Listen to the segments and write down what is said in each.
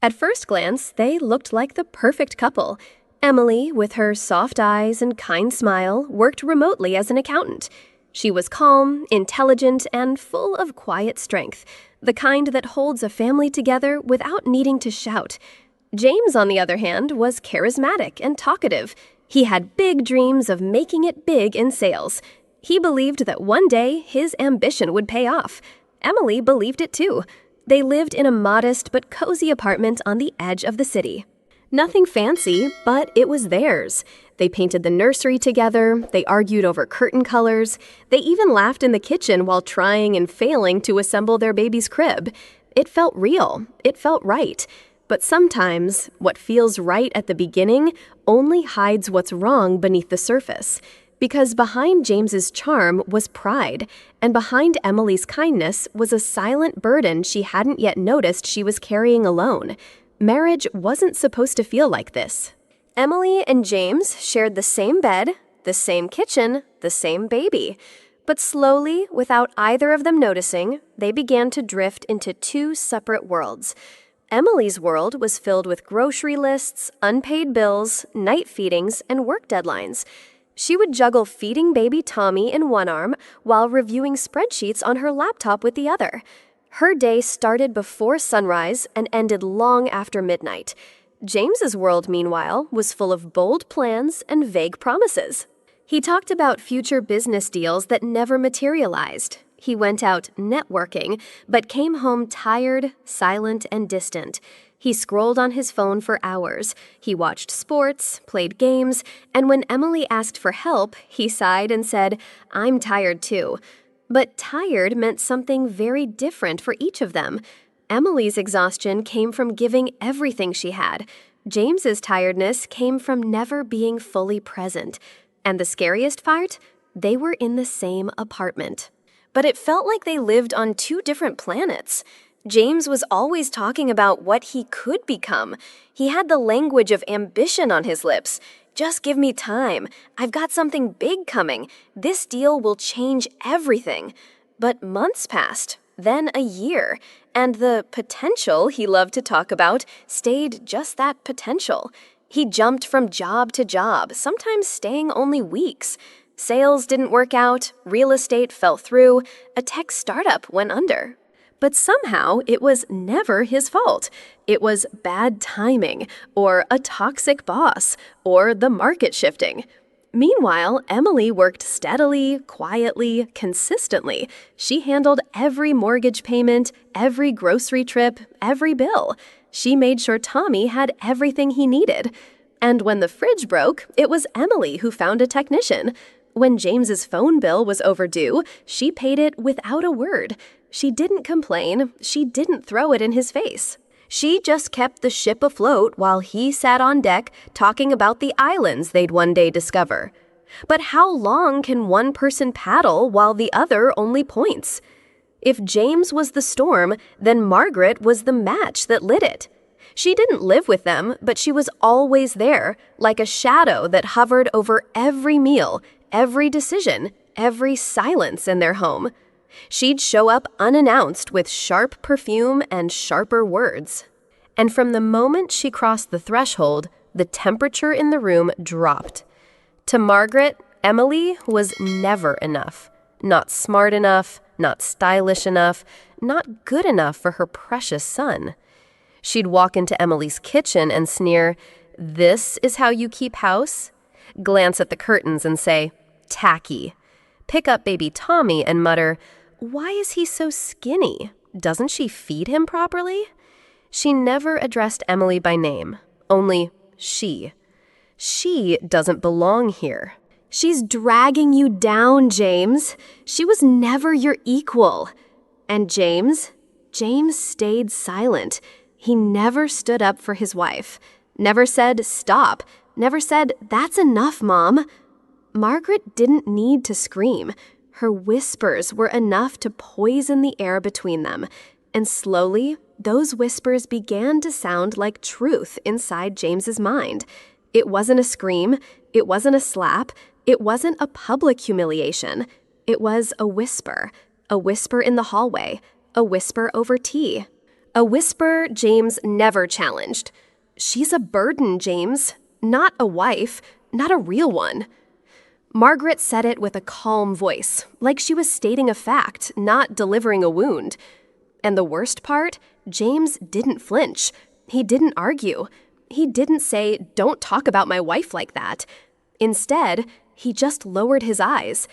At first glance, they looked like the perfect couple. Emily, with her soft eyes and kind smile, worked remotely as an accountant. She was calm, intelligent, and full of quiet strength, the kind that holds a family together without needing to shout. James, on the other hand, was charismatic and talkative. He had big dreams of making it big in sales. He believed that one day his ambition would pay off. Emily believed it too. They lived in a modest but cozy apartment on the edge of the city. Nothing fancy, but it was theirs. They painted the nursery together, they argued over curtain colors, they even laughed in the kitchen while trying and failing to assemble their baby's crib. It felt real, it felt right. But sometimes, what feels right at the beginning only hides what's wrong beneath the surface. Because behind James's charm was pride, and behind Emily's kindness was a silent burden she hadn't yet noticed she was carrying alone. Marriage wasn't supposed to feel like this. Emily and James shared the same bed, the same kitchen, the same baby. But slowly, without either of them noticing, they began to drift into two separate worlds. Emily's world was filled with grocery lists, unpaid bills, night feedings, and work deadlines. She would juggle feeding baby Tommy in one arm while reviewing spreadsheets on her laptop with the other. Her day started before sunrise and ended long after midnight. James's world, meanwhile, was full of bold plans and vague promises. He talked about future business deals that never materialized. He went out networking, but came home tired, silent, and distant. He scrolled on his phone for hours. He watched sports, played games, and when Emily asked for help, he sighed and said, "I'm tired too." But tired meant something very different for each of them. Emily's exhaustion came from giving everything she had. James's tiredness came from never being fully present. And the scariest part? They were in the same apartment. But it felt like they lived on two different planets. James was always talking about what he could become. He had the language of ambition on his lips. "Just give me time. I've got something big coming. This deal will change everything." But months passed, then a year, and the potential he loved to talk about stayed just that potential. He jumped from job to job, sometimes staying only weeks. Sales didn't work out, real estate fell through, a tech startup went under. But somehow it was never his fault. It was bad timing, or a toxic boss, or the market shifting. Meanwhile, Emily worked steadily, quietly, consistently. She handled every mortgage payment, every grocery trip, every bill. She made sure Tommy had everything he needed. And when the fridge broke, it was Emily who found a technician. When James's phone bill was overdue, she paid it without a word. She didn't complain. She didn't throw it in his face. She just kept the ship afloat while he sat on deck talking about the islands they'd one day discover. But how long can one person paddle while the other only points? If James was the storm, then Margaret was the match that lit it. She didn't live with them, but she was always there, like a shadow that hovered over every meal, every decision, every silence in their home. She'd show up unannounced with sharp perfume and sharper words. And from the moment she crossed the threshold, the temperature in the room dropped. To Margaret, Emily was never enough. Not smart enough, not stylish enough, not good enough for her precious son. She'd walk into Emily's kitchen and sneer, "This is how you keep house?" Glance at the curtains and say, "Tacky." Pick up baby Tommy and mutter, "Why is he so skinny? Doesn't she feed him properly?" She never addressed Emily by name, only she. She doesn't belong here. She's dragging you down, James. She was never your equal. And James stayed silent. He never stood up for his wife. Never said, "Stop." Never said, "That's enough, Mom." Margaret didn't need to scream. Her whispers were enough to poison the air between them. And slowly, those whispers began to sound like truth inside James's mind. It wasn't a scream. It wasn't a slap. It wasn't a public humiliation. It was a whisper in the hallway, a whisper over tea. A whisper James never challenged. "She's a burden, James. Not a wife. Not a real one." Margaret said it with a calm voice, like she was stating a fact, not delivering a wound. And the worst part, James didn't flinch. He didn't argue. He didn't say, "Don't talk about my wife like that." Instead, he just lowered his eyes.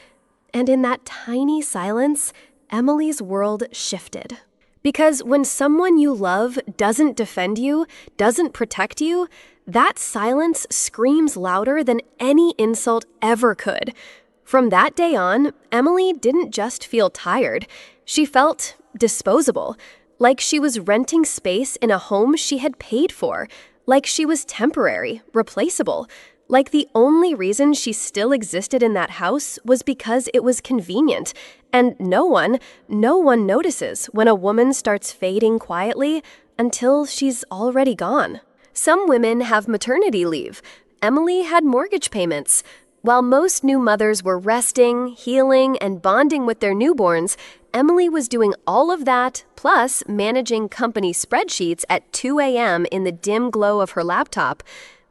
And in that tiny silence, Emily's world shifted. Because when someone you love doesn't defend you, doesn't protect you, that silence screams louder than any insult ever could. From that day on, Emily didn't just feel tired. She felt disposable, like she was renting space in a home she had paid for, like she was temporary, replaceable, like the only reason she still existed in that house was because it was convenient. And no one notices when a woman starts fading quietly until she's already gone. Some women have maternity leave. Emily had mortgage payments. While most new mothers were resting, healing, and bonding with their newborns, Emily was doing all of that, plus managing company spreadsheets at 2 a.m. in the dim glow of her laptop.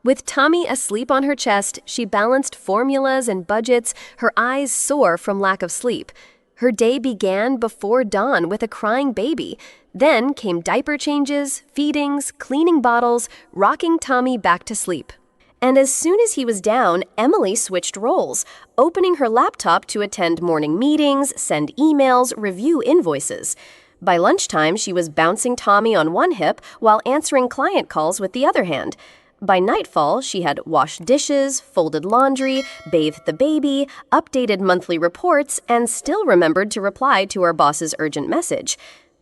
With Tommy asleep on her chest, she balanced formulas and budgets, her eyes sore from lack of sleep. Her day began before dawn with a crying baby. Then came diaper changes, feedings, cleaning bottles, rocking Tommy back to sleep. And as soon as he was down, Emily switched roles, opening her laptop to attend morning meetings, send emails, review invoices. By lunchtime, she was bouncing Tommy on one hip while answering client calls with the other hand. By nightfall, she had washed dishes, folded laundry, bathed the baby, updated monthly reports, and still remembered to reply to her boss's urgent message.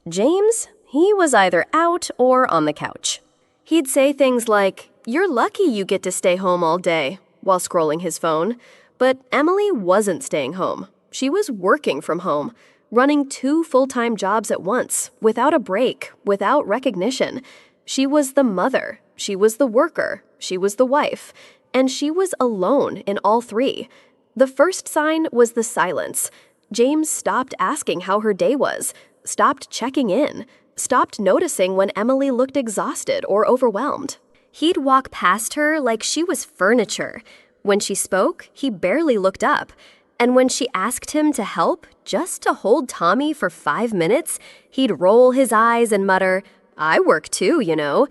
James, he was either out or on the couch. He'd say things like, "You're lucky you get to stay home all day," while scrolling his phone. But Emily wasn't staying home. She was working from home, running 2 full-time jobs at once, without a break, without recognition. She was the mother, she was the worker, she was the wife, and she was alone in all 3. The first sign was the silence. James stopped asking how her day was, stopped checking in, stopped noticing when Emily looked exhausted or overwhelmed. He'd walk past her like she was furniture. When she spoke, he barely looked up. And when she asked him to help, just to hold Tommy for 5 minutes, he'd roll his eyes and mutter, "I work too, you know."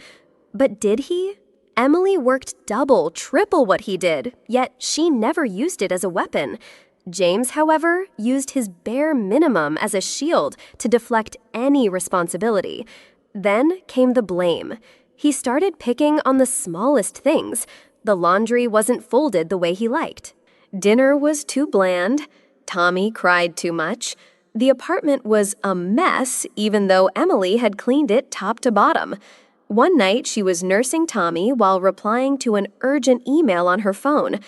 But did he? Emily worked double, triple what he did, yet she never used it as a weapon. James, however, used his bare minimum as a shield to deflect any responsibility. Then came the blame. He started picking on the smallest things. The laundry wasn't folded the way he liked. Dinner was too bland. Tommy cried too much. The apartment was a mess, even though Emily had cleaned it top to bottom. One night, she was nursing Tommy while replying to an urgent email on her phone.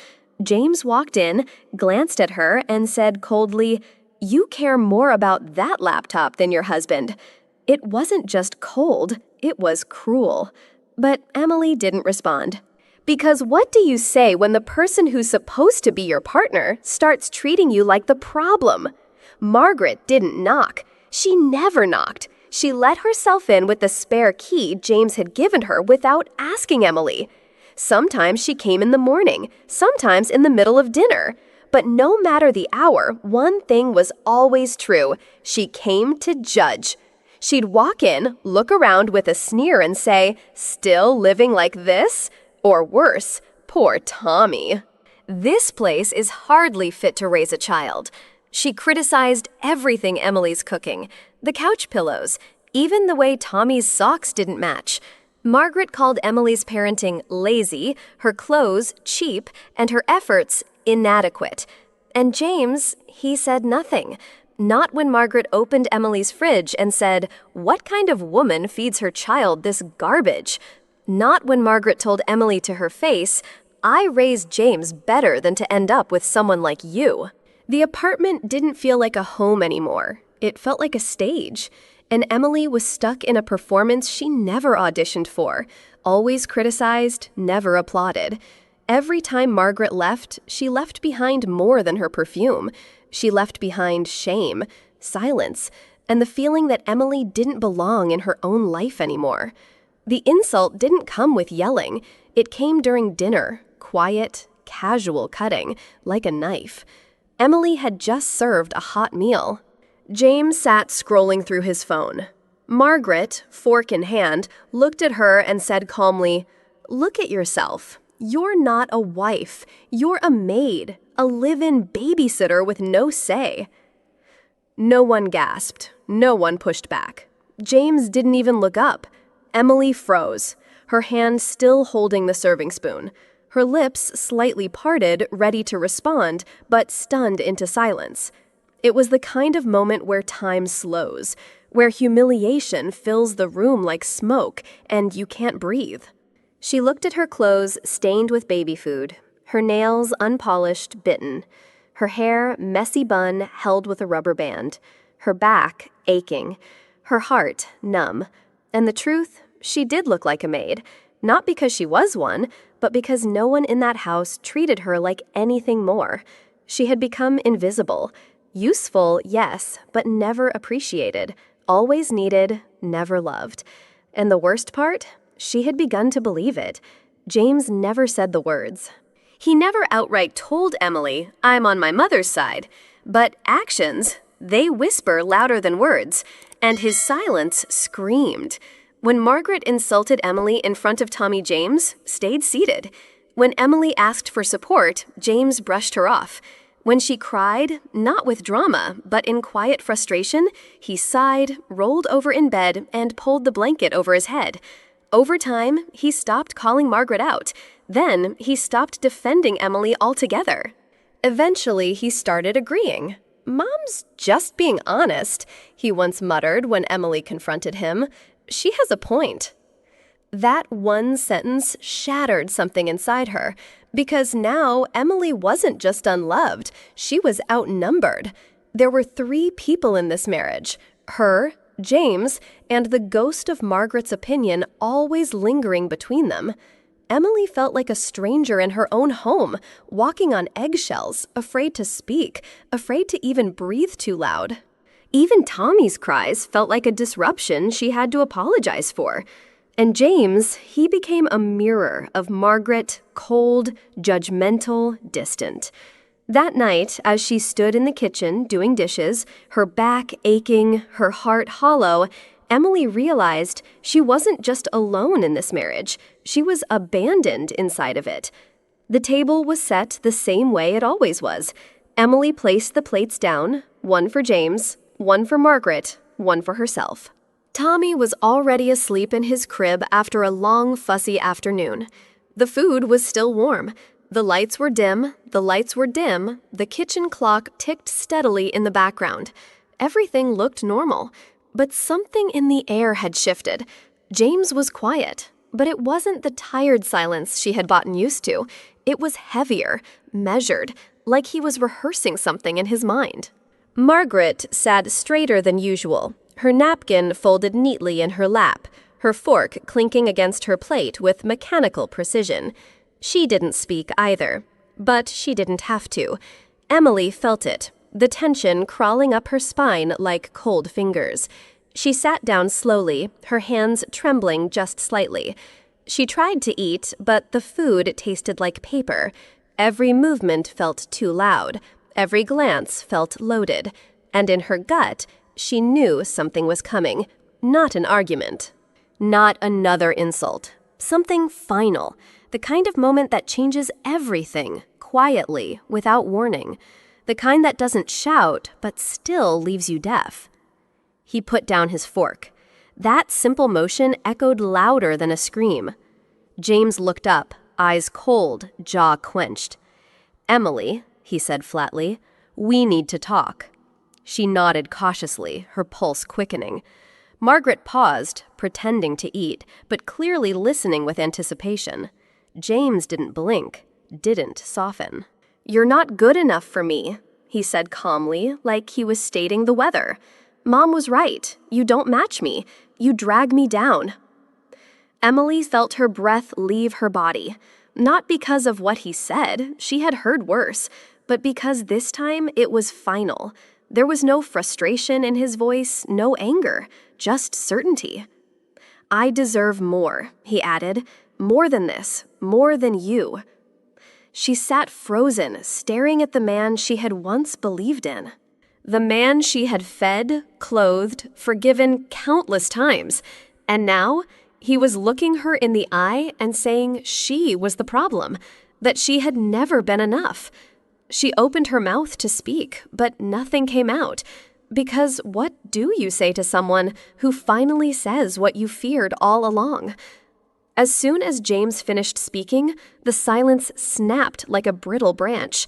James walked in, glanced at her, and said coldly, "You care more about that laptop than your husband." It wasn't just cold, it was cruel. But Emily didn't respond. Because what do you say when the person who's supposed to be your partner starts treating you like the problem? Margaret didn't knock. She never knocked. She let herself in with the spare key James had given her without asking Emily. Sometimes she came in the morning, sometimes in the middle of dinner. But no matter the hour, one thing was always true. She came to judge. She'd walk in, look around with a sneer and say, "Still living like this?" Or worse, "Poor Tommy. This place is hardly fit to raise a child." She criticized everything Emily's cooking, the couch pillows, even the way Tommy's socks didn't match. Margaret called Emily's parenting lazy, her clothes cheap, and her efforts inadequate. And James, he said nothing. Not when Margaret opened Emily's fridge and said, "What kind of woman feeds her child this garbage?" Not when Margaret told Emily to her face, "I raised James better than to end up with someone like you." The apartment didn't feel like a home anymore. It felt like a stage. And Emily was stuck in a performance she never auditioned for, always criticized, never applauded. Every time Margaret left, she left behind more than her perfume. She left behind shame, silence, and the feeling that Emily didn't belong in her own life anymore. The insult didn't come with yelling. It came during dinner, quiet, casual cutting, like a knife. Emily had just served a hot meal. James sat scrolling through his phone. Margaret, fork in hand, looked at her and said calmly, "Look at yourself. You're not a wife. You're a maid, a live-in babysitter with no say." No one gasped. No one pushed back. James didn't even look up. Emily froze, her hand still holding the serving spoon. Her lips slightly parted, ready to respond, but stunned into silence. It was the kind of moment where time slows, where humiliation fills the room like smoke and you can't breathe. She looked at her clothes stained with baby food, her nails unpolished, bitten, her hair messy bun held with a rubber band, her back aching, her heart numb. And the truth, she did look like a maid, not because she was one, but because no one in that house treated her like anything more. She had become invisible. Useful, yes, but never appreciated. Always needed, never loved. And the worst part? She had begun to believe it. James never said the words. He never outright told Emily, "I'm on my mother's side." But actions, they whisper louder than words, and his silence screamed. When Margaret insulted Emily in front of Tommy James, stayed seated. When Emily asked for support, James brushed her off. When she cried, not with drama, but in quiet frustration, he sighed, rolled over in bed, and pulled the blanket over his head. Over time, he stopped calling Margaret out. Then, he stopped defending Emily altogether. Eventually, he started agreeing. "Mom's just being honest," he once muttered when Emily confronted him. "She has a point." That one sentence shattered something inside her, because now Emily wasn't just unloved, she was outnumbered. There were 3 people in this marriage: her, James, and the ghost of Margaret's opinion always lingering between them. Emily felt like a stranger in her own home, walking on eggshells, afraid to speak, afraid to even breathe too loud. Even Tommy's cries felt like a disruption she had to apologize for. And James, he became a mirror of Margaret, cold, judgmental, distant. That night, as she stood in the kitchen doing dishes, her back aching, her heart hollow, Emily realized she wasn't just alone in this marriage. She was abandoned inside of it. The table was set the same way it always was. Emily placed the plates down, one for James, one for Margaret, one for herself. Tommy was already asleep in his crib after a long, fussy afternoon. The food was still warm. The lights were dim, the lights were dim, the kitchen clock ticked steadily in the background. Everything looked normal, but something in the air had shifted. James was quiet, but it wasn't the tired silence she had gotten used to. It was heavier, measured, like he was rehearsing something in his mind. Margaret sat straighter than usual, her napkin folded neatly in her lap, her fork clinking against her plate with mechanical precision. She didn't speak either, but she didn't have to. Emily felt it, the tension crawling up her spine like cold fingers. She sat down slowly, her hands trembling just slightly. She tried to eat, but the food tasted like paper. Every movement felt too loud. Every glance felt loaded. And in her gut, she knew something was coming. Not an argument. Not another insult. Something final. The kind of moment that changes everything, quietly, without warning. The kind that doesn't shout, but still leaves you deaf. He put down his fork. That simple motion echoed louder than a scream. James looked up, eyes cold, jaw clenched. "Emily," he said flatly, "we need to talk." She nodded cautiously, her pulse quickening. Margaret paused, pretending to eat, but clearly listening with anticipation. James didn't blink, didn't soften. "You're not good enough for me," he said calmly, like he was stating the weather. "Mom was right. You don't match me. You drag me down." Emily felt her breath leave her body. Not because of what he said, she had heard worse, but because this time it was final. There was no frustration in his voice, no anger, just certainty. "I deserve more," he added. "More than this, more than you." She sat frozen, staring at the man she had once believed in. The man she had fed, clothed, forgiven countless times. And now, he was looking her in the eye and saying she was the problem, that she had never been enough. She opened her mouth to speak, but nothing came out. Because what do you say to someone who finally says what you feared all along? As soon as James finished speaking, the silence snapped like a brittle branch.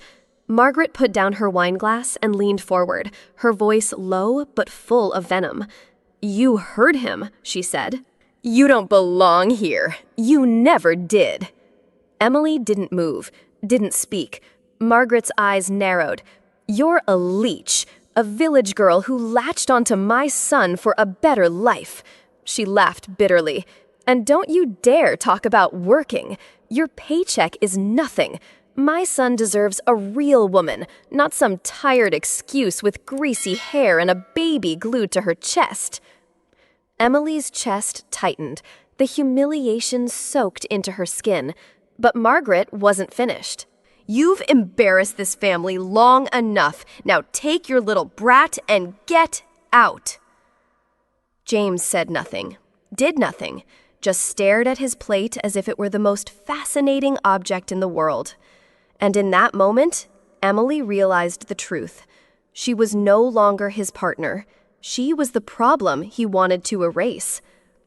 Margaret put down her wineglass and leaned forward, her voice low but full of venom. "You heard him," she said. "You don't belong here. You never did." Emily didn't move, didn't speak. Margaret's eyes narrowed. "You're a leech, a village girl who latched onto my son for a better life." She laughed bitterly. "And don't you dare talk about working. Your paycheck is nothing. My son deserves a real woman, not some tired excuse with greasy hair and a baby glued to her chest." Emily's chest tightened. The humiliation soaked into her skin. But Margaret wasn't finished. "You've embarrassed this family long enough. Now take your little brat and get out." James said nothing, did nothing, just stared at his plate as if it were the most fascinating object in the world. And in that moment, Emily realized the truth. She was no longer his partner. She was the problem he wanted to erase.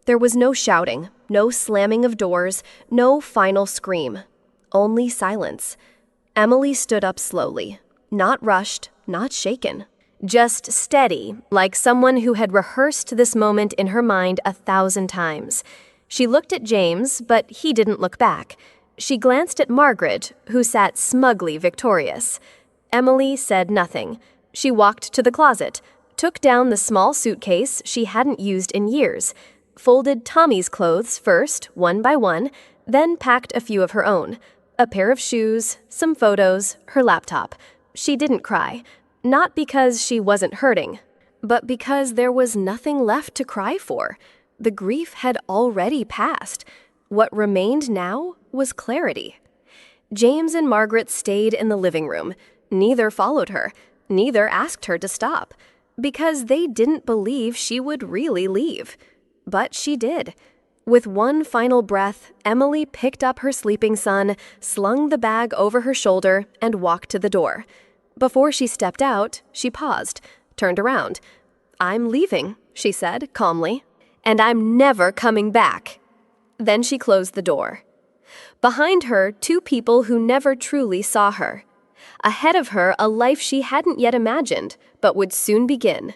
There was no shouting, no slamming of doors, no final scream. Only silence. Emily stood up slowly, not rushed, not shaken. Just steady, like someone who had rehearsed this moment in her mind 1,000 times. She looked at James, but he didn't look back. She glanced at Margaret, who sat smugly victorious. Emily said nothing. She walked to the closet, took down the small suitcase she hadn't used in years, folded Tommy's clothes first, one by one, then packed a few of her own. A pair of shoes, some photos, her laptop. She didn't cry. Not because she wasn't hurting, but because there was nothing left to cry for. The grief had already passed. What remained now was clarity. James and Margaret stayed in the living room. Neither followed her. Neither asked her to stop. Because they didn't believe she would really leave. But she did. With one final breath, Emily picked up her sleeping son, slung the bag over her shoulder, and walked to the door. Before she stepped out, she paused, turned around. "I'm leaving," she said calmly. "And I'm never coming back." Then she closed the door. Behind her, two people who never truly saw her. Ahead of her, a life she hadn't yet imagined, but would soon begin.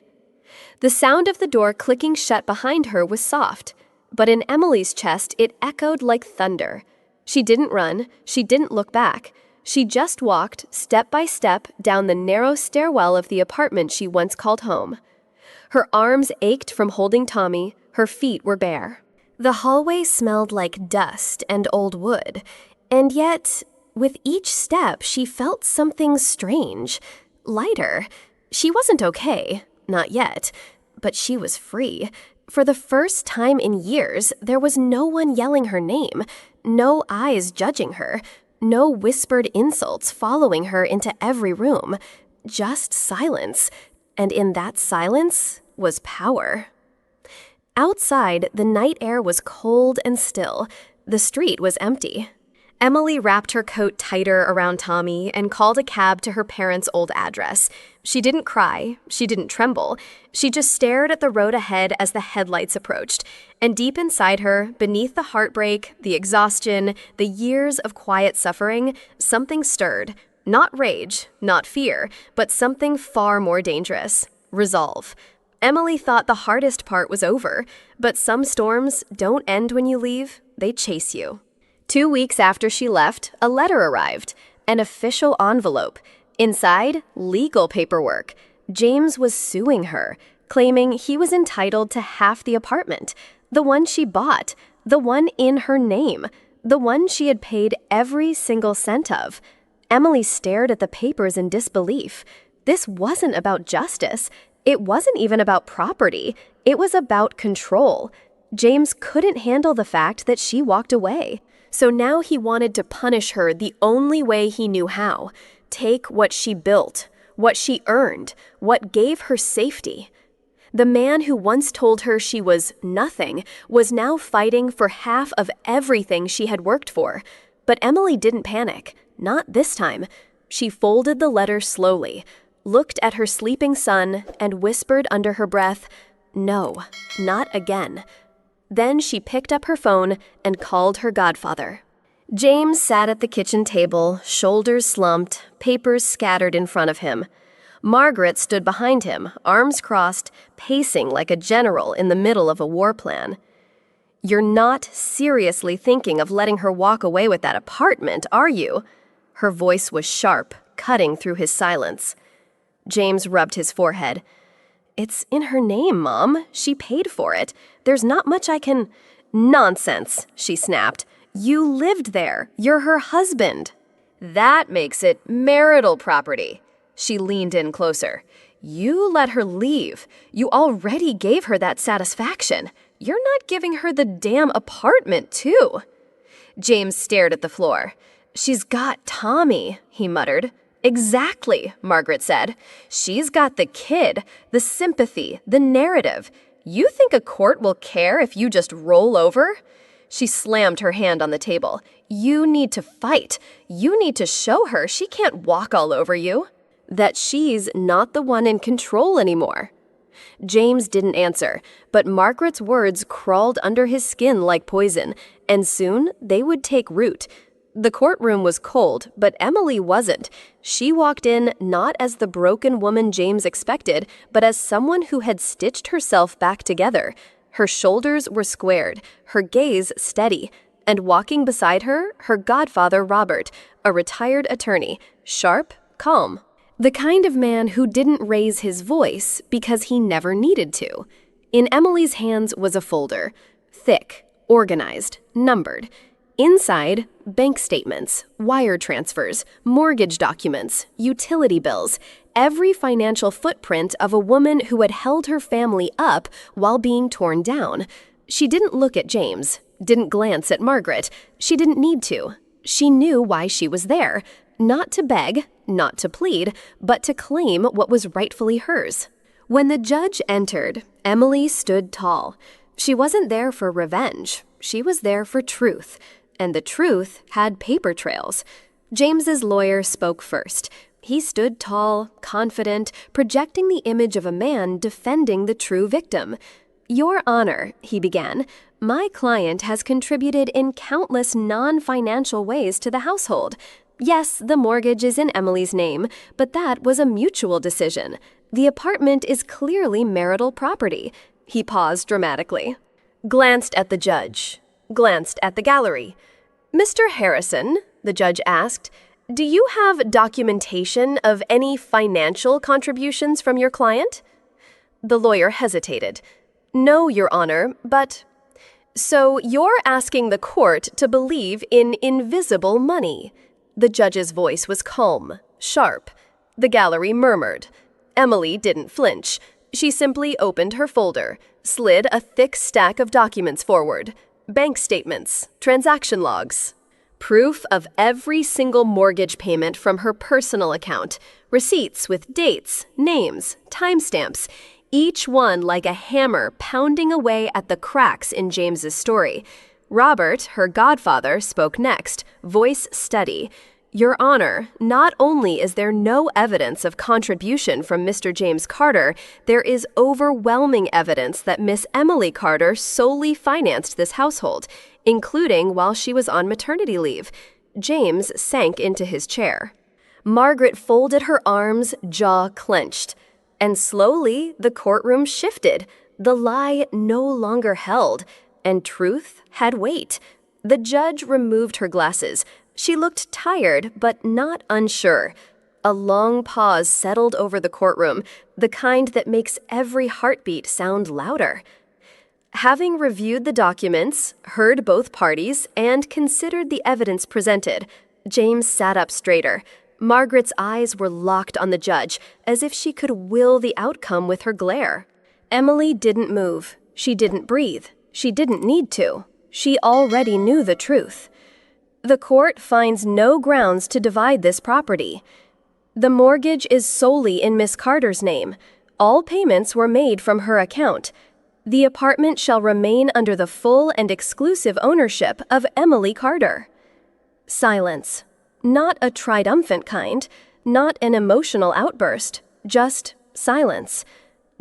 The sound of the door clicking shut behind her was soft, but in Emily's chest it echoed like thunder. She didn't run, she didn't look back. She just walked, step by step, down the narrow stairwell of the apartment she once called home. Her arms ached from holding Tommy, her feet were bare. The hallway smelled like dust and old wood, and yet, with each step, she felt something strange, lighter. She wasn't okay, not yet, but she was free. For the first time in years, there was no one yelling her name, no eyes judging her, no whispered insults following her into every room, just silence, and in that silence was power. Outside, the night air was cold and still. The street was empty. Emily wrapped her coat tighter around Tommy and called a cab to her parents' old address. She didn't cry. She didn't tremble. She just stared at the road ahead as the headlights approached. And deep inside her, beneath the heartbreak, the exhaustion, the years of quiet suffering, something stirred. Not rage, not fear, but something far more dangerous. Resolve. Emily thought the hardest part was over, but some storms don't end when you leave, they chase you. 2 weeks after she left, a letter arrived, an official envelope. Inside, legal paperwork. James was suing her, claiming he was entitled to half the apartment, the one she bought, the one in her name, the one she had paid every single cent of. Emily stared at the papers in disbelief. This wasn't about justice. It wasn't even about property. It was about control. James couldn't handle the fact that she walked away. So now he wanted to punish her the only way he knew how. Take what she built, what she earned, what gave her safety. The man who once told her she was nothing was now fighting for half of everything she had worked for. But Emily didn't panic. Not this time. She folded the letter slowly, looked at her sleeping son, and whispered under her breath, "No, not again." Then she picked up her phone and called her godfather. James sat at the kitchen table, shoulders slumped, papers scattered in front of him. Margaret stood behind him, arms crossed, pacing like a general in the middle of a war plan. "You're not seriously thinking of letting her walk away with that apartment, are you?" Her voice was sharp, cutting through his silence. James rubbed his forehead. "It's in her name, Mom. She paid for it. There's not much I can—" "Nonsense," she snapped. "You lived there. You're her husband." "That makes it marital property." She leaned in closer. "You let her leave. You already gave her that satisfaction. You're not giving her the damn apartment, too." James stared at the floor. "She's got Tommy," he muttered. "Exactly," Margaret said. "She's got the kid, the sympathy, the narrative. You think a court will care if you just roll over?" She slammed her hand on the table. "You need to fight. You need to show her she can't walk all over you. That she's not the one in control anymore." James didn't answer, but Margaret's words crawled under his skin like poison, and soon they would take root. The courtroom was cold, but Emily wasn't. She walked in not as the broken woman James expected, but as someone who had stitched herself back together. Her shoulders were squared, her gaze steady, and walking beside her, her godfather Robert, a retired attorney, sharp, calm. The kind of man who didn't raise his voice because he never needed to. In Emily's hands was a folder, thick, organized, numbered. Inside, bank statements, wire transfers, mortgage documents, utility bills, every financial footprint of a woman who had held her family up while being torn down. She didn't look at James, didn't glance at Margaret. She didn't need to. She knew why she was there. Not to beg, not to plead, but to claim what was rightfully hers. When the judge entered, Emily stood tall. She wasn't there for revenge. She was there for truth. And the truth had paper trails. James's lawyer spoke first. He stood tall, confident, projecting the image of a man defending the true victim. "Your Honor," he began, "my client has contributed in countless non-financial ways to the household. Yes, the mortgage is in Emily's name, but that was a mutual decision. The apartment is clearly marital property." He paused dramatically, glanced at the judge, glanced at the gallery. "Mr. Harrison," the judge asked, "do you have documentation of any financial contributions from your client?" The lawyer hesitated. "No, Your Honor, but—" "So you're asking the court to believe in invisible money?" The judge's voice was calm, sharp. The gallery murmured. Emily didn't flinch. She simply opened her folder, slid a thick stack of documents forward. Bank statements, transaction logs, proof of every single mortgage payment from her personal account, receipts with dates, names, timestamps, each one like a hammer pounding away at the cracks in James's story. Robert, her godfather, spoke next, voice steady. "Your Honor, not only is there no evidence of contribution from Mr. James Carter, there is overwhelming evidence that Miss Emily Carter solely financed this household, including while she was on maternity leave." James sank into his chair. Margaret folded her arms, jaw clenched. And slowly, the courtroom shifted. The lie no longer held, and truth had weight. The judge removed her glasses. She looked tired, but not unsure. A long pause settled over the courtroom, the kind that makes every heartbeat sound louder. Having reviewed the documents, heard both parties, and considered the evidence presented, James sat up straighter. Margaret's eyes were locked on the judge, as if she could will the outcome with her glare. Emily didn't move. She didn't breathe. She didn't need to. She already knew the truth. The court finds no grounds to divide this property. The mortgage is solely in Miss Carter's name. All payments were made from her account. The apartment shall remain under the full and exclusive ownership of Emily Carter. Silence. Not a triumphant kind, not an emotional outburst, just silence.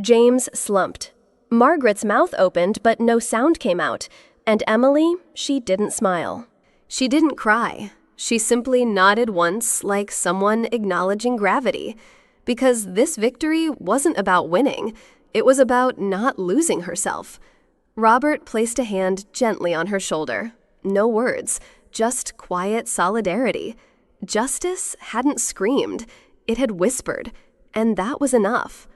James slumped. Margaret's mouth opened, but no sound came out, and Emily, she didn't smile. She didn't cry. She simply nodded once, like someone acknowledging gravity, because this victory wasn't about winning. It was about not losing herself. Robert placed a hand gently on her shoulder. No words, just quiet solidarity. Justice hadn't screamed. It had whispered, and that was enough.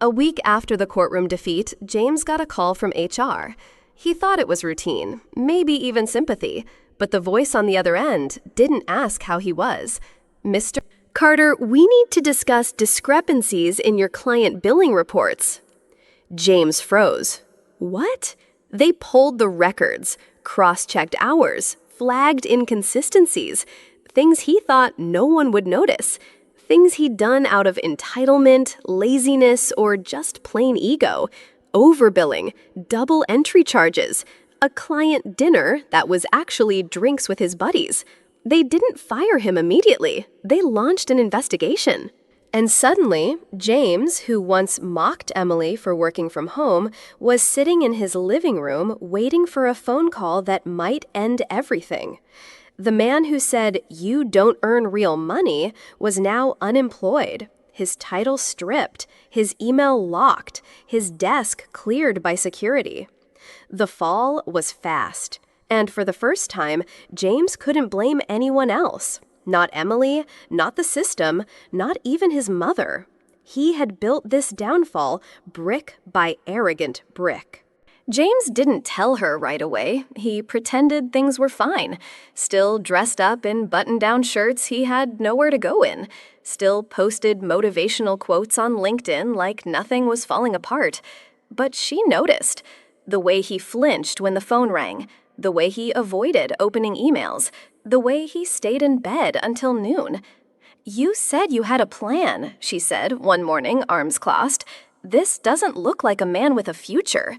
A week after the courtroom defeat, James got a call from HR. He thought it was routine, maybe even sympathy, but the voice on the other end didn't ask how he was. Mr. Carter, we need to discuss discrepancies in your client billing reports. James froze. What? They pulled the records, cross-checked hours, flagged inconsistencies, things he thought no one would notice, things he'd done out of entitlement, laziness, or just plain ego, overbilling, double entry charges, a client dinner that was actually drinks with his buddies. They didn't fire him immediately. They launched an investigation. And suddenly, James, who once mocked Emily for working from home, was sitting in his living room waiting for a phone call that might end everything. The man who said, "You don't earn real money," was now unemployed, his title stripped, his email locked, his desk cleared by security. The fall was fast, and for the first time, James couldn't blame anyone else. Not Emily, not the system, not even his mother. He had built this downfall brick by arrogant brick. James didn't tell her right away. He pretended things were fine, still dressed up in button-down shirts he had nowhere to go in, still posted motivational quotes on LinkedIn like nothing was falling apart. But she noticed. The way he flinched when the phone rang, the way he avoided opening emails, the way he stayed in bed until noon. "You said you had a plan," she said one morning, arms crossed. "This doesn't look like a man with a future."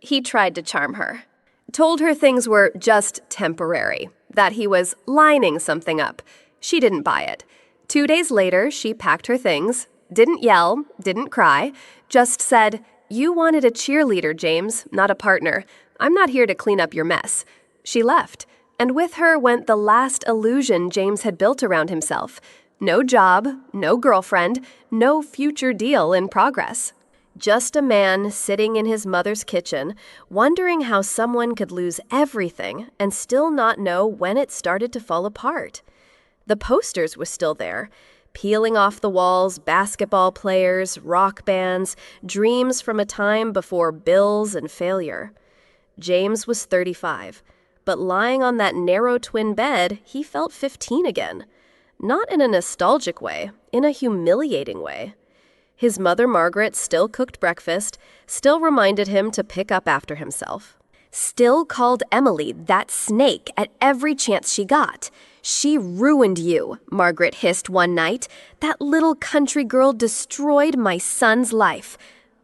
He tried to charm her. Told her things were just temporary, that he was lining something up. She didn't buy it. 2 days later, she packed her things, didn't yell, didn't cry, just said, "You wanted a cheerleader, James, not a partner. I'm not here to clean up your mess." She left, and with her went the last illusion James had built around himself. No job, no girlfriend, no future deal in progress. Just a man sitting in his mother's kitchen, wondering how someone could lose everything and still not know when it started to fall apart. The posters were still there, peeling off the walls, basketball players, rock bands, dreams from a time before bills and failure. James was 35, but lying on that narrow twin bed, he felt 15 again. Not in a nostalgic way, in a humiliating way. His mother, Margaret, still cooked breakfast, still reminded him to pick up after himself. Still called Emily that snake at every chance she got. "She ruined you," Margaret hissed one night. "That little country girl destroyed my son's life."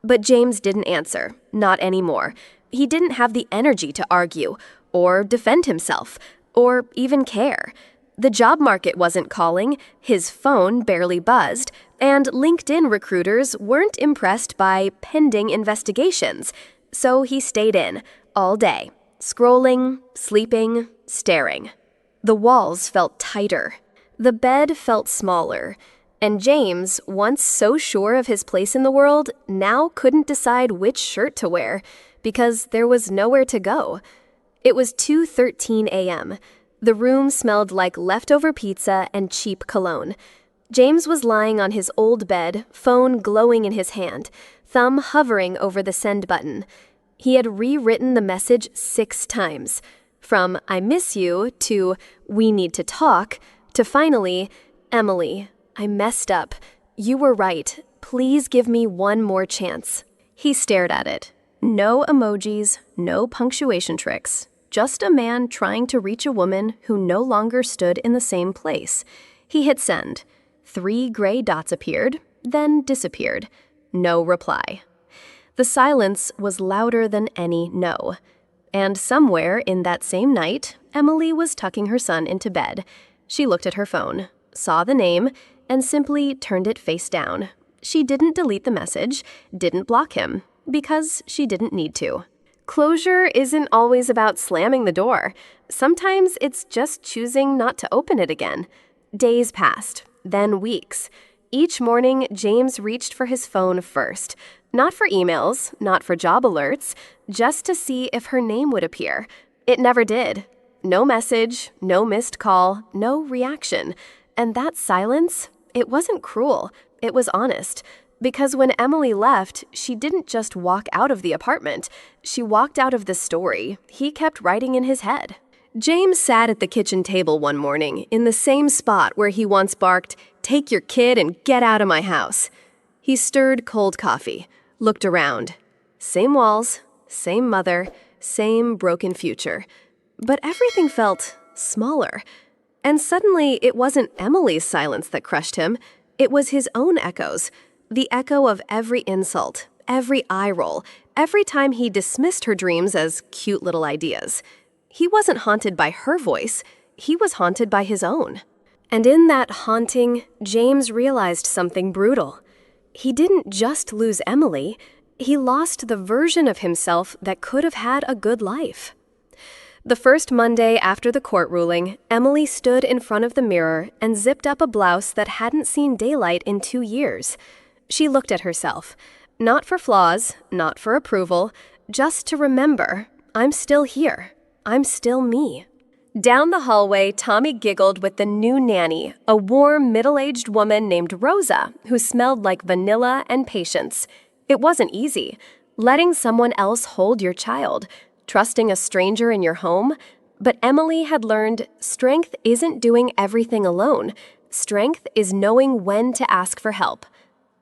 But James didn't answer, not anymore. He didn't have the energy to argue, or defend himself, or even care. The job market wasn't calling, his phone barely buzzed, and LinkedIn recruiters weren't impressed by pending investigations, so he stayed in, all day, scrolling, sleeping, staring. The walls felt tighter. The bed felt smaller. And James, once so sure of his place in the world, now couldn't decide which shirt to wear, because there was nowhere to go. It was 2:13 a.m. The room smelled like leftover pizza and cheap cologne. James was lying on his old bed, phone glowing in his hand, thumb hovering over the send button. He had rewritten the message 6 times, from "I miss you" to "We need to talk," to finally, "Emily, I messed up. You were right. Please give me one more chance." He stared at it. No emojis, no punctuation tricks. Just a man trying to reach a woman who no longer stood in the same place. He hit send. 3 gray dots appeared, then disappeared. No reply. The silence was louder than any no. And somewhere in that same night, Emily was tucking her son into bed. She looked at her phone, saw the name, and simply turned it face down. She didn't delete the message, didn't block him, because she didn't need to. Closure isn't always about slamming the door. Sometimes it's just choosing not to open it again. Days passed, then weeks. Each morning, James reached for his phone first. Not for emails, not for job alerts, just to see if her name would appear. It never did. No message, no missed call, no reaction. And that silence, it wasn't cruel, it was honest. Because when Emily left, she didn't just walk out of the apartment. She walked out of the story he kept writing in his head. James sat at the kitchen table one morning in the same spot where he once barked, "Take your kid and get out of my house." He stirred cold coffee, looked around. Same walls, same mother, same broken future. But everything felt smaller. And suddenly, it wasn't Emily's silence that crushed him. It was his own echoes. The echo of every insult, every eye roll, every time he dismissed her dreams as cute little ideas. He wasn't haunted by her voice, he was haunted by his own. And in that haunting, James realized something brutal. He didn't just lose Emily, he lost the version of himself that could have had a good life. The first Monday after the court ruling, Emily stood in front of the mirror and zipped up a blouse that hadn't seen daylight in 2 years. She looked at herself, not for flaws, not for approval, just to remember, I'm still here. I'm still me. Down the hallway, Tommy giggled with the new nanny, a warm, middle-aged woman named Rosa, who smelled like vanilla and patience. It wasn't easy. Letting someone else hold your child, trusting a stranger in your home. But Emily had learned strength isn't doing everything alone. Strength is knowing when to ask for help.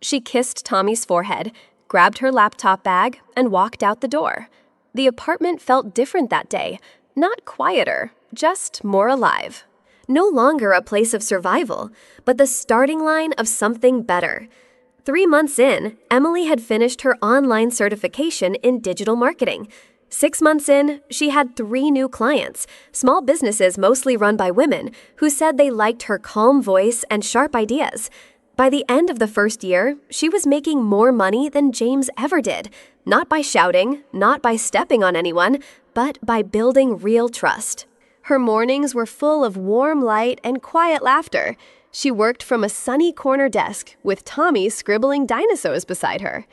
She kissed Tommy's forehead, grabbed her laptop bag, and walked out the door. The apartment felt different that day. Not quieter, just more alive. No longer a place of survival, but the starting line of something better. 3 months in, Emily had finished her online certification in digital marketing. 6 months in, she had 3 new clients, small businesses mostly run by women, who said they liked her calm voice and sharp ideas. By the end of the first year, she was making more money than James ever did, not by shouting, not by stepping on anyone, but by building real trust. Her mornings were full of warm light and quiet laughter. She worked from a sunny corner desk with Tommy scribbling dinosaurs beside her.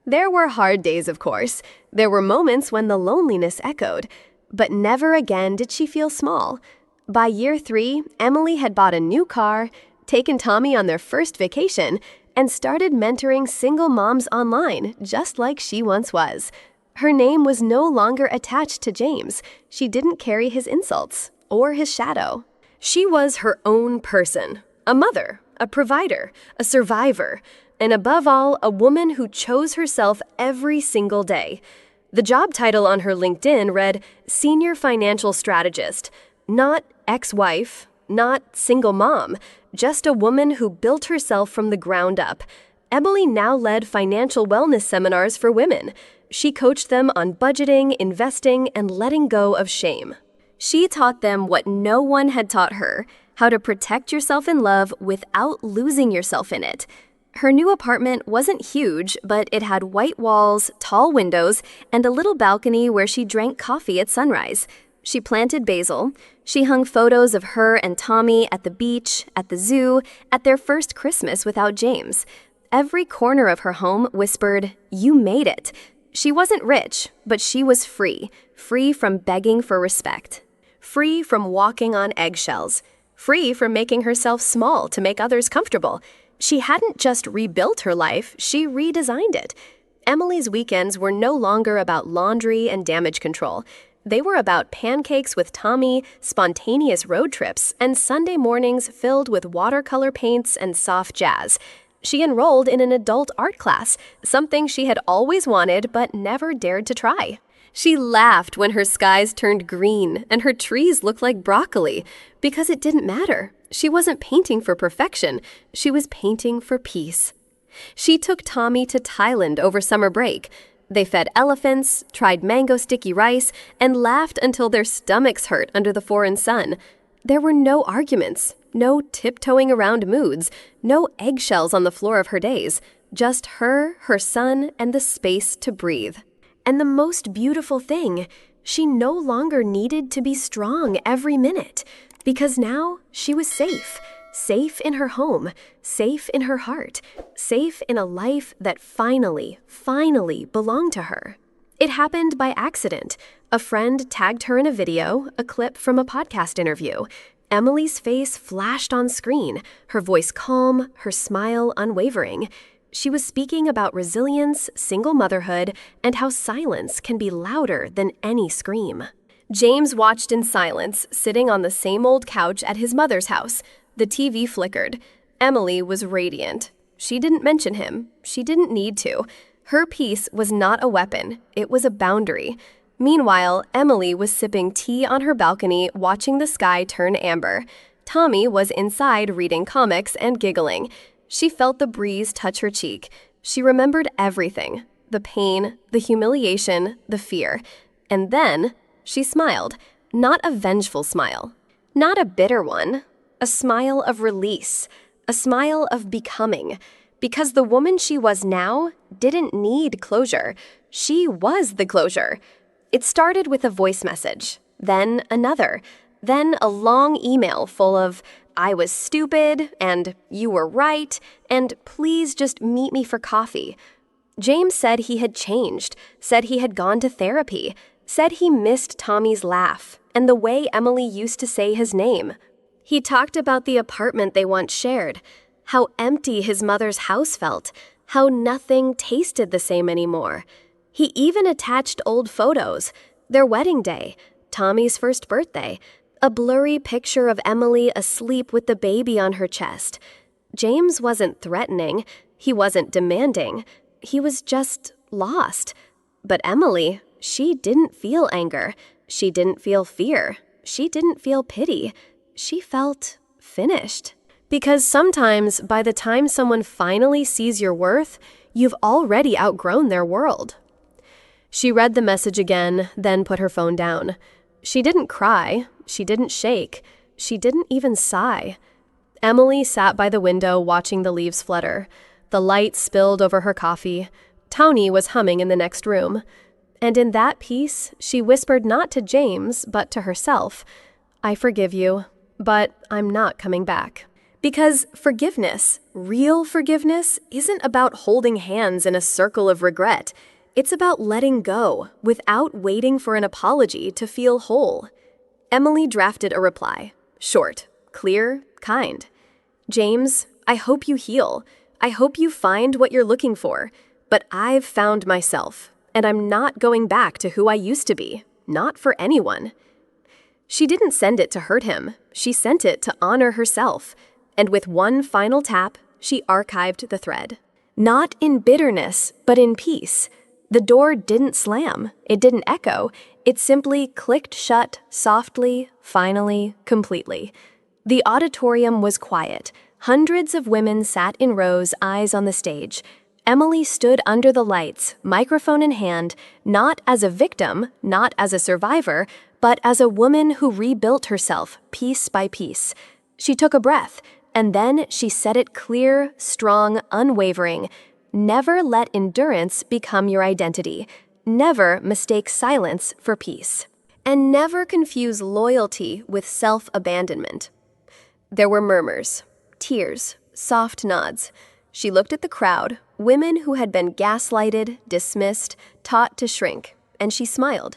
There were hard days, of course. There were moments when the loneliness echoed, but never again did she feel small. By year 3, Emily had bought a new car, taken Tommy on their first vacation, and started mentoring single moms online, just like she once was. Her name was no longer attached to James. She didn't carry his insults or his shadow. She was her own person, a mother, a provider, a survivor, and above all, a woman who chose herself every single day. The job title on her LinkedIn read Senior Financial Strategist, not ex-wife, not single mom, just a woman who built herself from the ground up. Emily now led financial wellness seminars for women. She coached them on budgeting, investing, and letting go of shame. She taught them what no one had taught her, how to protect yourself in love without losing yourself in it. Her new apartment wasn't huge, but it had white walls, tall windows, and a little balcony where she drank coffee at sunrise. She planted basil. She hung photos of her and Tommy at the beach, at the zoo, at their first Christmas without James. Every corner of her home whispered, "You made it." She wasn't rich, but she was free from begging for respect, free from walking on eggshells, free from making herself small to make others comfortable. She hadn't just rebuilt her life, she redesigned it. Emily's weekends were no longer about laundry and damage control. They were about pancakes with Tommy, spontaneous road trips, and Sunday mornings filled with watercolor paints and soft jazz. She enrolled in an adult art class, something she had always wanted but never dared to try. She laughed when her skies turned green and her trees looked like broccoli, because it didn't matter. She wasn't painting for perfection, she was painting for peace. She took Tommy to Thailand over summer break. They fed elephants, tried mango sticky rice, and laughed until their stomachs hurt under the foreign sun. There were no arguments, no tiptoeing around moods, no eggshells on the floor of her days, just her son, and the space to breathe. And the most beautiful thing, she no longer needed to be strong every minute, because now she was safe. Safe in her home, safe in her heart, safe in a life that finally belonged to her. It happened by accident. A friend tagged her in a video, a clip from a podcast interview. Emily's face flashed on screen, her voice calm, her smile unwavering. She was speaking about resilience, single motherhood, and how silence can be louder than any scream. James watched in silence, sitting on the same old couch at his mother's house. The TV flickered. Emily was radiant. She didn't mention him. She didn't need to. Her peace was not a weapon. It was a boundary. Meanwhile, Emily was sipping tea on her balcony, watching the sky turn amber. Tommy was inside reading comics and giggling. She felt the breeze touch her cheek. She remembered everything. The pain, the humiliation, the fear. And then she smiled. Not a vengeful smile. Not a bitter one. A smile of release, a smile of becoming, because the woman she was now didn't need closure. She was the closure. It started with a voice message, then another, then a long email full of, "I was stupid," and "You were right," and "Please just meet me for coffee." James said he had changed, said he had gone to therapy, said he missed Tommy's laugh and the way Emily used to say his name. He talked about the apartment they once shared, how empty his mother's house felt, how nothing tasted the same anymore. He even attached old photos, their wedding day, Tommy's first birthday, a blurry picture of Emily asleep with the baby on her chest. James wasn't threatening, he wasn't demanding, he was just lost. But Emily, she didn't feel anger, she didn't feel fear, she didn't feel pity. She felt finished. Because sometimes, by the time someone finally sees your worth, you've already outgrown their world. She read the message again, then put her phone down. She didn't cry, she didn't shake, she didn't even sigh. Emily sat by the window watching the leaves flutter. The light spilled over her coffee. Tony was humming in the next room. And in that peace, she whispered not to James, but to herself, "I forgive you. But I'm not coming back." Because forgiveness, real forgiveness, isn't about holding hands in a circle of regret. It's about letting go without waiting for an apology to feel whole. Emily drafted a reply. Short, clear, kind. "James, I hope you heal. I hope you find what you're looking for. But I've found myself, and I'm not going back to who I used to be. Not for anyone." She didn't send it to hurt him. She sent it to honor herself. And with one final tap, she archived the thread. Not in bitterness, but in peace. The door didn't slam. It didn't echo. It simply clicked shut, softly, finally, completely. The auditorium was quiet. Hundreds of women sat in rows, eyes on the stage. Emily stood under the lights, microphone in hand, not as a victim, not as a survivor, but as a woman who rebuilt herself piece by piece. She took a breath, and then she said it clear, strong, unwavering. Never let endurance become your identity. Never mistake silence for peace. And never confuse loyalty with self-abandonment. There were murmurs, tears, soft nods. She looked at the crowd, women who had been gaslighted, dismissed, taught to shrink, and she smiled.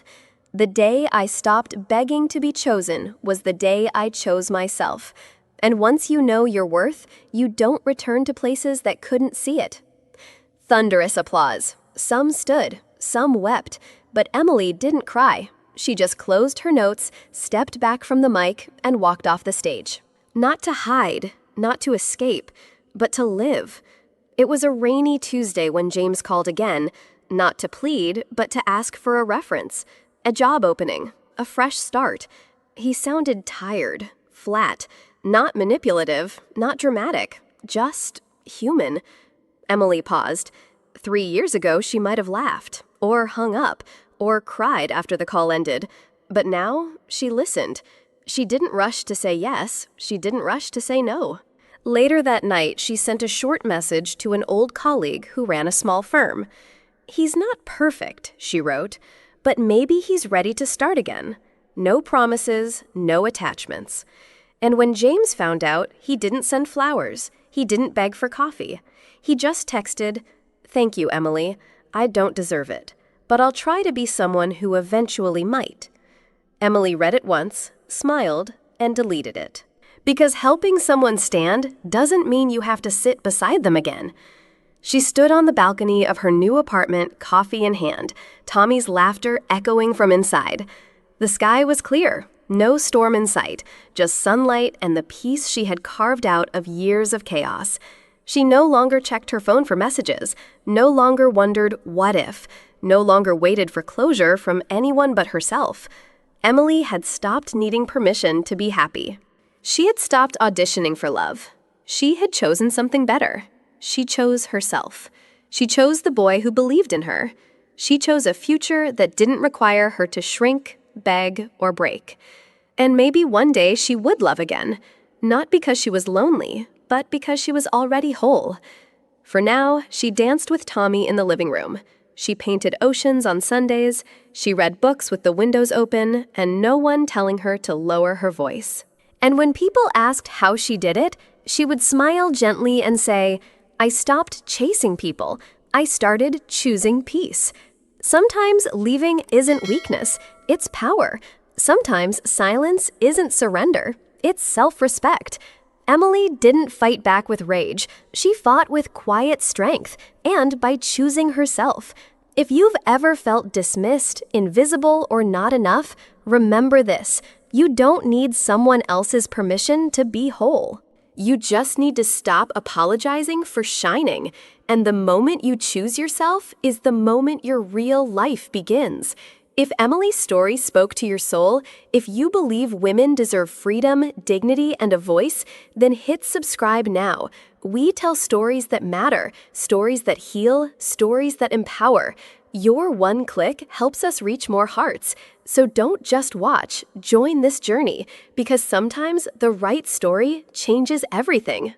The day I stopped begging to be chosen was the day I chose myself. And once you know your worth, you don't return to places that couldn't see it. Thunderous applause. Some stood, some wept, but Emily didn't cry. she just closed her notes, stepped back from the mic, and walked off the stage. Not to hide, not to escape, but to live. It was a rainy Tuesday when James called again, not to plead, but to ask for a reference, a job opening, a fresh start. He sounded tired, flat, not manipulative, not dramatic, just human. Emily paused. 3 years ago, she might have laughed, or hung up, or cried after the call ended. But now, she listened. She didn't rush to say yes. She didn't rush to say no. Later that night, she sent a short message to an old colleague who ran a small firm. "He's not perfect," she wrote, "but maybe he's ready to start again. No promises, no attachments." And when James found out, he didn't send flowers. He didn't beg for coffee. He just texted, "Thank you, Emily. I don't deserve it, but I'll try to be someone who eventually might." Emily read it once, smiled, and deleted it. Because helping someone stand doesn't mean you have to sit beside them again. She stood on the balcony of her new apartment, coffee in hand, Tommy's laughter echoing from inside. The sky was clear, no storm in sight, just sunlight and the peace she had carved out of years of chaos. She no longer checked her phone for messages, no longer wondered what if, no longer waited for closure from anyone but herself. Emily had stopped needing permission to be happy. She had stopped auditioning for love. She had chosen something better. She chose herself. She chose the boy who believed in her. She chose a future that didn't require her to shrink, beg, or break. And maybe one day she would love again, not because she was lonely, but because she was already whole. For now, she danced with Tommy in the living room. She painted oceans on Sundays. She read books with the windows open, and no one telling her to lower her voice. And when people asked how she did it, she would smile gently and say, "I stopped chasing people. I started choosing peace." Sometimes leaving isn't weakness, it's power. Sometimes silence isn't surrender, it's self-respect. Emily didn't fight back with rage. She fought with quiet strength and by choosing herself. If you've ever felt dismissed, invisible, or not enough, remember this. You don't need someone else's permission to be whole. You just need to stop apologizing for shining. And the moment you choose yourself is the moment your real life begins. If Emily's story spoke to your soul, if you believe women deserve freedom, dignity, and a voice, then hit subscribe now. We tell stories that matter, stories that heal, stories that empower. Your one click helps us reach more hearts. So don't just watch, join this journey, because sometimes the right story changes everything.